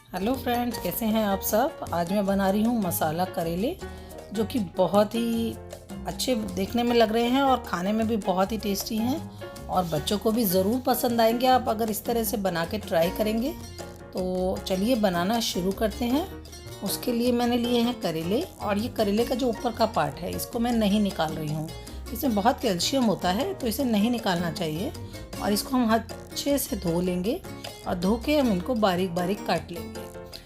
Hello friends, कैसे हैं आप सब। आज मैं बना रही हूँ मसाला करेले, जो कि बहुत ही अच्छे देखने में लग रहे हैं और खाने में भी बहुत ही टेस्टी हैं और बच्चों को भी ज़रूर पसंद आएंगे आप अगर इस तरह से बना के ट्राई करेंगे। तो चलिए बनाना शुरू करते हैं। उसके लिए मैंने लिए हैं करेले, और ये करेले का जो ऊपर का पार्ट है इसको मैं नहीं निकाल रही हूँ। इसमें बहुत कैल्शियम होता है तो इसे नहीं निकालना चाहिए। और इसको हम अच्छे से धो लेंगे और धो के हम इनको बारीक बारीक काट लेंगे।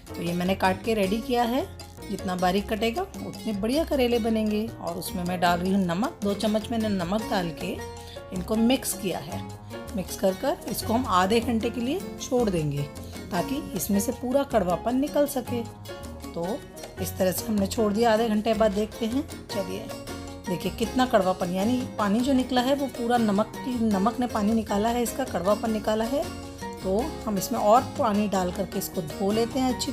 तो ये मैंने काट के रेडी किया है। जितना बारीक कटेगा उतने बढ़िया करेले बनेंगे। और उसमें मैं डाल रही हूँ नमक। 2 चम्मच मैंने नमक डाल के इनको मिक्स किया है। मिक्स कर इसको हम आधे घंटे के लिए छोड़ देंगे ताकि इसमें से पूरा कड़वापन निकल सके। तो इस तरह से हमने छोड़ दिया। आधे घंटे बाद देखते हैं। चलिए देखिए कितना कड़वापन, यानी पानी जो निकला है वो पूरा नमक ने पानी निकाला है, इसका कड़वापन निकाला है। तो हम इसमें और पानी डाल करके इसको धो लेते हैं अच्छी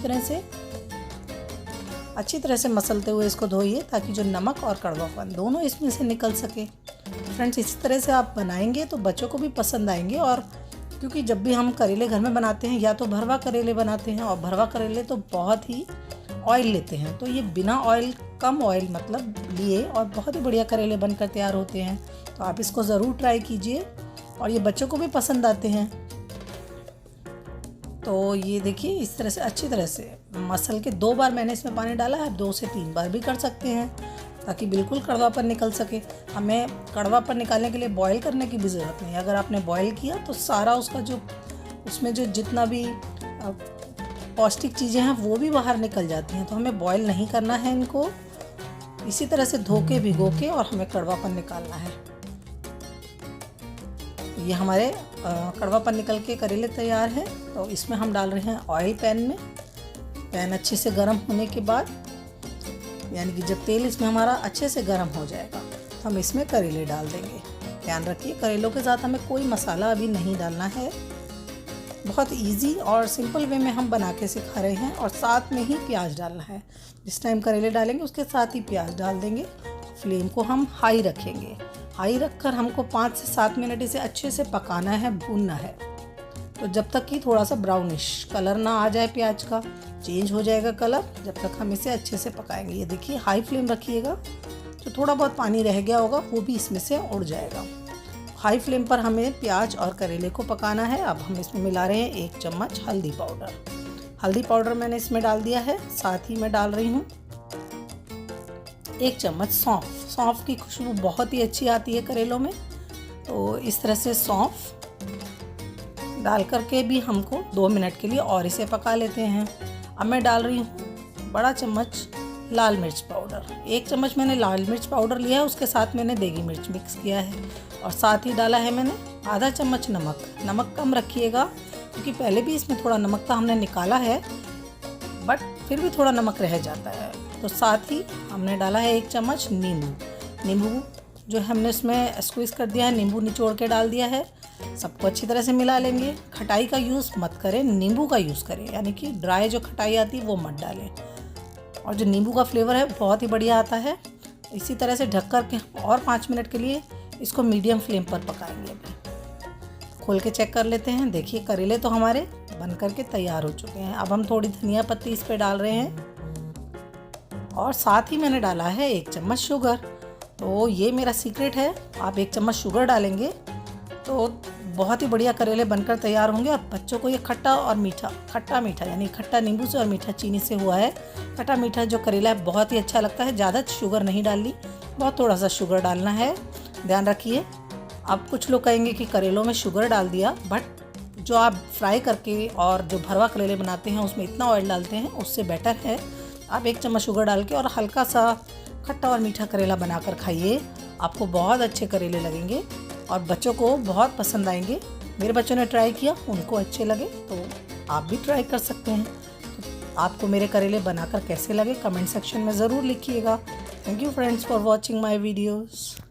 तरह से मसलते हुए इसको धोइए ताकि जो नमक और कड़वापन दोनों इसमें से निकल सके। फ्रेंड्स, इसी तरह से आप बनाएंगे तो बच्चों को भी पसंद आएंगे। और क्योंकि जब भी हम करेले घर में बनाते हैं या तो भरवा करेले बनाते हैं, और भरवा करेले तो बहुत ही ऑयल लेते हैं, तो ये बिना ऑयल, कम ऑयल मतलब लिए और बहुत ही बढ़िया करेले बनकर तैयार होते हैं। तो आप इसको ज़रूर ट्राई कीजिए और ये बच्चों को भी पसंद आते हैं। तो ये देखिए इस तरह से अच्छी तरह से मसल के 2 बार मैंने इसमें पानी डाला है। 2 से 3 बार भी कर सकते हैं ताकि बिल्कुल कड़वापन निकल सके। हमें कड़वापन निकालने के लिए बॉईल करने की भी ज़रूरत नहीं है। अगर आपने बॉईल किया तो सारा उसका जो उसमें जो जितना भी पौष्टिक चीज़ें हैं वो भी बाहर निकल जाती हैं। तो हमें बॉईल नहीं करना है इनको। इसी तरह से धो के भिगो के और हमें कड़वापन निकालना है। ये हमारे कड़वापन निकल के करेले तैयार है। तो इसमें हम डाल रहे हैं ऑयल पैन में। पैन अच्छे से गर्म होने के बाद, यानी कि जब तेल इसमें हमारा अच्छे से गर्म हो जाएगा तो हम इसमें करेले डाल देंगे। ध्यान रखिए करेलों के साथ हमें कोई मसाला अभी नहीं डालना है। बहुत इजी और सिंपल वे में हम बना के सिखा रहे हैं। और साथ में ही प्याज डालना है। जिस टाइम करेले डालेंगे उसके साथ ही प्याज डाल देंगे। फ्लेम को हम हाई रखेंगे। हाई रखकर हमको 5 से 7 मिनट इसे अच्छे से पकाना है, भूनना है। तो जब तक कि थोड़ा सा ब्राउनिश कलर ना आ जाए, प्याज का चेंज हो जाएगा कलर, जब तक हम इसे अच्छे से पकाएंगे। ये देखिए हाई फ्लेम रखिएगा। जो थोड़ा बहुत पानी रह गया होगा वो भी इसमें से उड़ जाएगा। हाई फ्लेम पर हमें प्याज और करेले को पकाना है। अब हम इसमें मिला रहे हैं 1 चम्मच हल्दी पाउडर। हल्दी पाउडर मैंने इसमें डाल दिया है। साथ ही मैं डाल रही हूँ 1 चम्मच सौंफ। सौंफ की खुशबू बहुत ही अच्छी आती है करेलों में। तो इस तरह से सौंफ डाल करके भी हमको 2 मिनट के लिए और इसे पका लेते हैं। अब मैं डाल रही हूँ बड़ा चम्मच लाल मिर्च पाउडर। 1 चम्मच मैंने लाल मिर्च पाउडर लिया है, उसके साथ मैंने देगी मिर्च मिक्स किया है। और साथ ही डाला है मैंने आधा चम्मच नमक। नमक कम रखिएगा क्योंकि पहले भी इसमें थोड़ा नमक था, हमने निकाला है, बट फिर भी थोड़ा नमक रह जाता है। तो साथ ही हमने डाला है 1 चम्मच नींबू जो हमने इसमें स्क्वीज़ कर दिया है, नींबू निचोड़ के डाल दिया है। सबको अच्छी तरह से मिला लेंगे। खटाई का यूज़ मत करें, नींबू का यूज़ करें, यानी कि ड्राई जो खटाई आती है वो मत डालें। और जो नींबू का फ्लेवर है बहुत ही बढ़िया आता है। इसी तरह से ढक कर के और 5 मिनट के लिए इसको मीडियम फ्लेम पर पकाएंगे। अभी खोल के चेक कर लेते हैं। देखिए करेले तो हमारे बन कर के तैयार हो चुके हैं। अब हम थोड़ी धनिया पत्ती इस पर डाल रहे हैं। और साथ ही मैंने डाला है 1 चम्मच शुगर। तो ये मेरा सीक्रेट है, आप 1 चम्मच शुगर डालेंगे तो बहुत ही बढ़िया करेले बनकर तैयार होंगे। और बच्चों को ये खट्टा मीठा यानी खट्टा नींबू से और मीठा चीनी से हुआ है। खट्टा मीठा जो करेला है बहुत ही अच्छा लगता है। ज़्यादा शुगर नहीं डालनी, बहुत थोड़ा सा शुगर डालना है, ध्यान रखिए। अब कुछ लोग कहेंगे कि करेलों में शुगर डाल दिया, बट जो आप फ्राई करके और जो भरवा करेले बनाते हैं उसमें इतना ऑयल डालते हैं, उससे बेटर है आप 1 चम्मच शुगर डाल के और हल्का सा खट्टा और मीठा करेला बनाकर खाइए। आपको बहुत अच्छे करेले लगेंगे और बच्चों को बहुत पसंद आएंगे। मेरे बच्चों ने ट्राई किया, उनको अच्छे लगे, तो आप भी ट्राई कर सकते हैं। तो आपको मेरे करेले बनाकर कैसे लगे कमेंट सेक्शन में ज़रूर लिखिएगा। Thank you friends for watching my videos.